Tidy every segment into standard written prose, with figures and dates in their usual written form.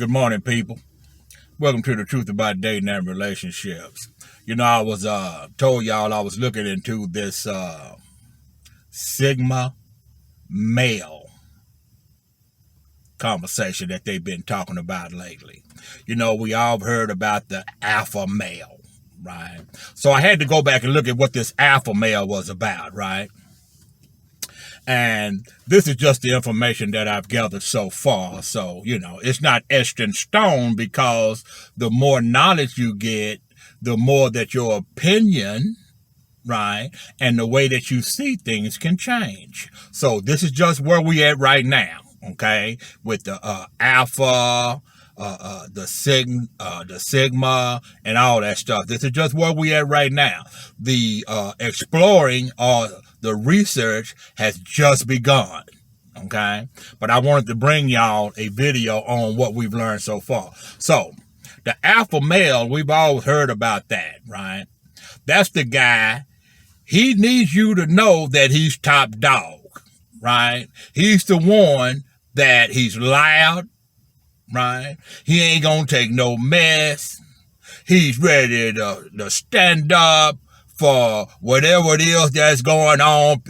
Good morning, people. Welcome to the truth about dating and relationships. You know, I was told y'all I was looking into this Sigma male conversation that they've been talking about lately. You know, we all heard about the alpha male, right? So I had to go back and look at what this alpha male was about, right? And this is just the information that I've gathered so far. So, you know, it's not etched in stone, because the more knowledge you get, the more that your opinion, right, and the way that you see things can change. So this is just where we at right now, okay, with the alpha, the sigma, and all that stuff. This is just where we at right now. The exploring or the research has just begun, okay? But I wanted to bring y'all a video on what we've learned so far. So, the alpha male, we've always heard about that, right? That's the guy, he needs you to know that he's top dog, right? He's the one that he's loud, right? He ain't gonna take no mess. He's ready to stand up for whatever it is that's going on.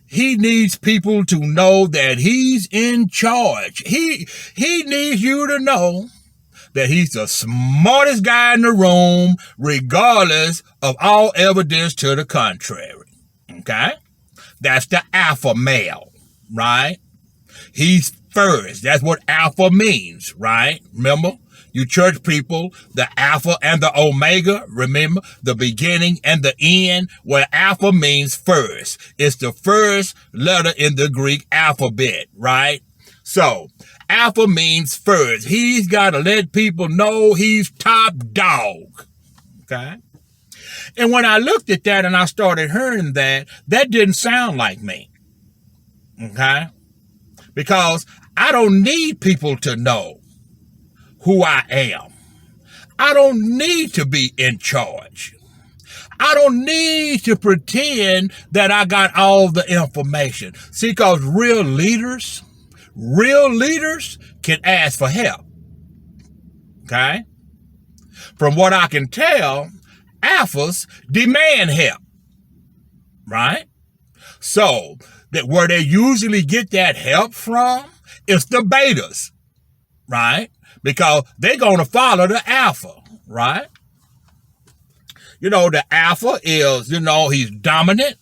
He needs people to know that he's in charge. He needs you to know that he's the smartest guy in the room, regardless of all evidence to the contrary. Okay? That's the alpha male, right? He's first. That's what alpha means, right? Remember? You church people, the alpha and the omega, remember, the beginning and the end, where alpha means first. It's the first letter in the Greek alphabet, right? So, alpha means first. He's got to let people know he's top dog, okay? And when I looked at that and I started hearing that, that didn't sound like me, okay? Because I don't need people to know who I am. I don't need to be in charge. I don't need to pretend that I got all the information. See, because real leaders can ask for help. Okay? From what I can tell, alphas demand help. Right? So, that where they usually get that help from is the betas. Right? Because they're going to follow the alpha, right? You know, the alpha is, you know, he's dominant,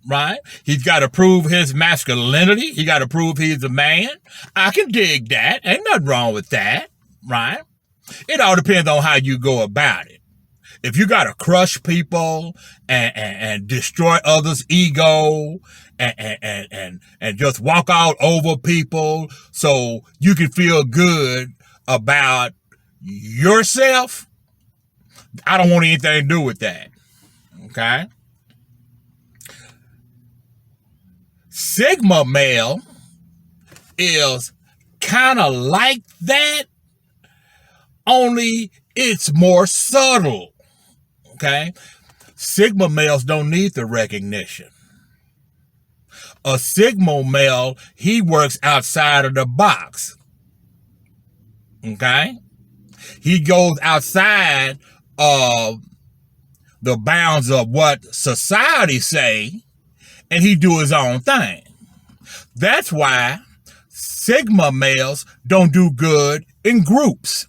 right? He's got to prove his masculinity. He got to prove he's a man. I can dig that. Ain't nothing wrong with that, right? It all depends on how you go about it. If you got to crush people and destroy others' ego and just walk all over people so you can feel good about yourself, I don't want anything to do with that. Okay? Sigma male is kind of like that, only it's more subtle. Okay? Sigma males don't need the recognition. A Sigma male, he works outside of the box. Okay? He goes outside of the bounds of what society say, and he do his own thing. That's why Sigma males don't do good in groups.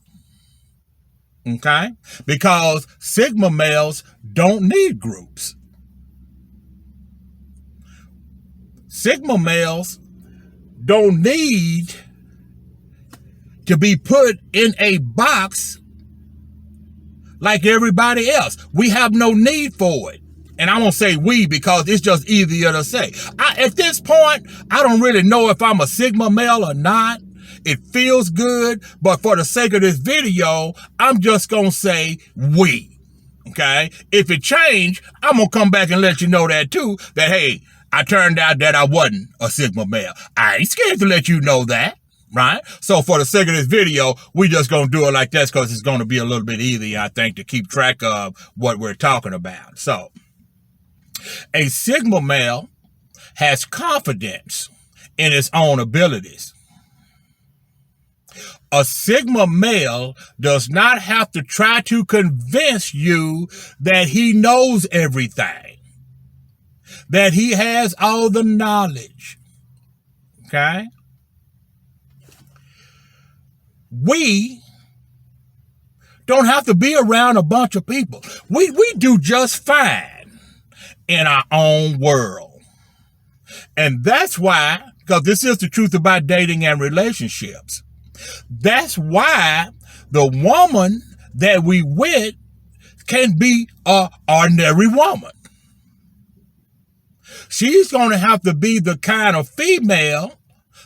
Okay? Because Sigma males don't need groups. Sigma males don't need to be put in a box like everybody else. We have no need for it. And I won't say we because it's just easier to say. At this point, I don't really know if I'm a Sigma male or not. It feels good, but for the sake of this video, I'm just going to say we. Okay? If it changed, I'm going to come back and let you know that too, that hey, I turned out that I wasn't a Sigma male. I ain't scared to let you know that. Right? So for the sake of this video, we just going to do it like this because it's going to be a little bit easier, I think, to keep track of what we're talking about. So, a Sigma male has confidence in his own abilities. A Sigma male does not have to try to convince you that he knows everything, that he has all the knowledge. Okay? We don't have to be around a bunch of people. We do just fine in our own world. And that's why, because this is the truth about dating and relationships, that's why the woman that we with can be an ordinary woman. She's going to have to be the kind of female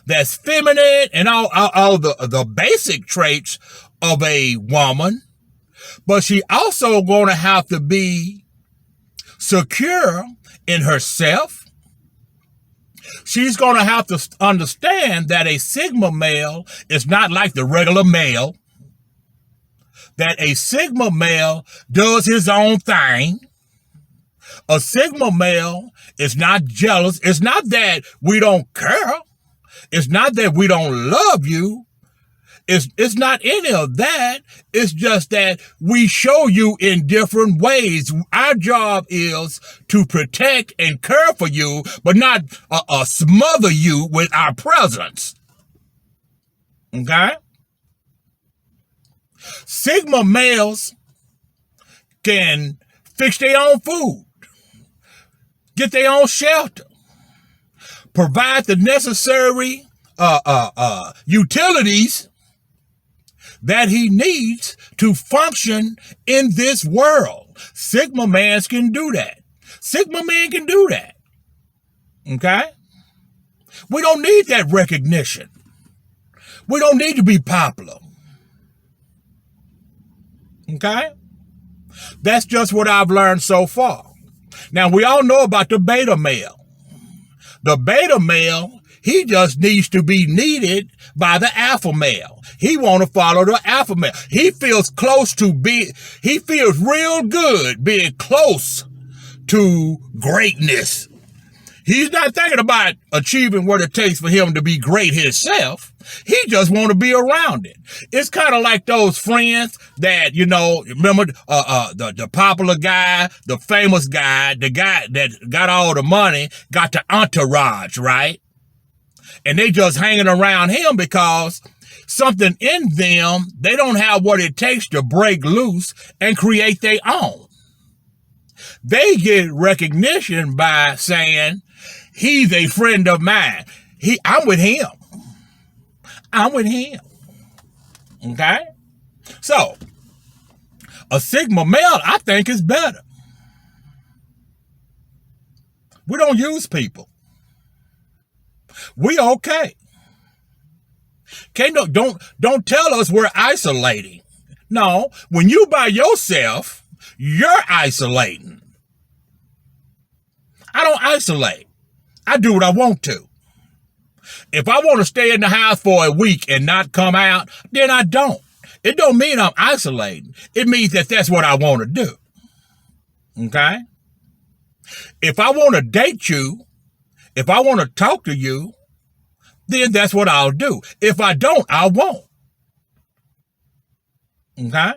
that's feminine and all the basic traits of a woman, but she also going to have to be secure in herself. She's going to have to understand that a Sigma male is not like the regular male, that a Sigma male does his own thing. A Sigma male is not jealous. It's not that we don't care. It's not that we don't love you. It's not any of that. It's just that we show you in different ways. Our job is to protect and care for you, but not smother you with our presence. Okay? Sigma males can fix their own food, get their own shelter, provide the necessary utilities that he needs to function in this world. Sigma mans can do that. Sigma men can do that. Okay? We don't need that recognition. We don't need to be popular. Okay? That's just what I've learned so far. Now, we all know about the beta male. The beta male, he just needs to be needed by the alpha male. He want to follow the alpha male. He feels he feels real good being close to greatness. He's not thinking about achieving what it takes for him to be great himself. He just want to be around it. It's kind of like those friends that, remember the popular guy, the famous guy, the guy that got all the money, got the entourage, right? And they just hanging around him because something in them, they don't have what it takes to break loose and create their own. They get recognition by saying, he's a friend of mine. I'm with him. I'm with him. Okay? So, a Sigma male, I think, is better. We don't use people. We okay. Don't tell us we're isolating. No, when you by yourself, you're isolating. I don't isolate. I do what I want to. If I want to stay in the house for a week and not come out, then I don't. It don't mean I'm isolating. It means that that's what I want to do. Okay? If I want to date you, if I want to talk to you, then that's what I'll do. If I don't, I won't. Okay?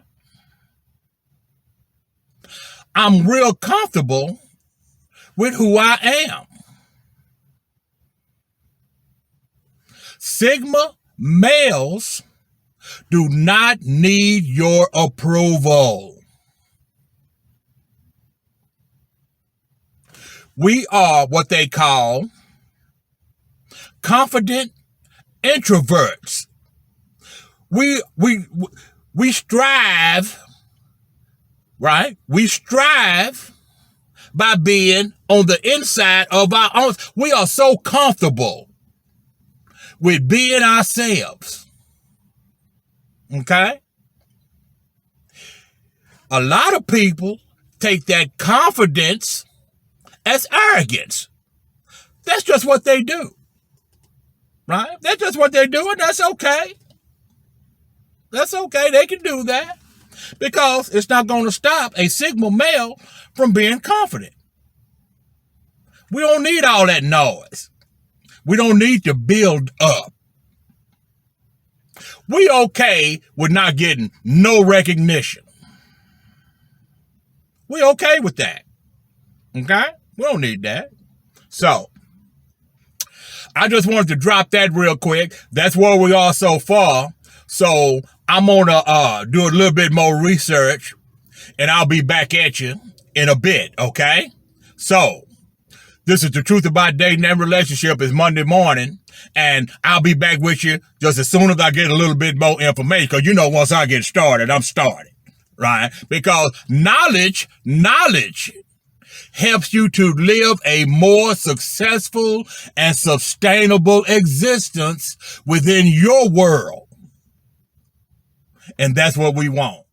I'm real comfortable with who I am. Sigma males do not need your approval. We are what they call confident introverts. We strive, right? We strive by being on the inside of our own. We are so comfortable with being ourselves. Okay? A lot of people take that confidence as arrogance. That's just what they do. Right? That's just what they're doing. That's okay. That's okay. They can do that because it's not going to stop a Sigma male from being confident. We don't need all that noise. We don't need to build up. We okay with not getting no recognition. We okay with that. Okay? We don't need that. So, I just wanted to drop that real quick. That's where we are so far. So, I'm going to do a little bit more research, and I'll be back at you in a bit, okay? So, this is The Truth About Dating and Relationship. It's Monday morning, and I'll be back with you just as soon as I get a little bit more information, because you know once I get started, I'm started, right? Because knowledge helps you to live a more successful and sustainable existence within your world. And that's what we want.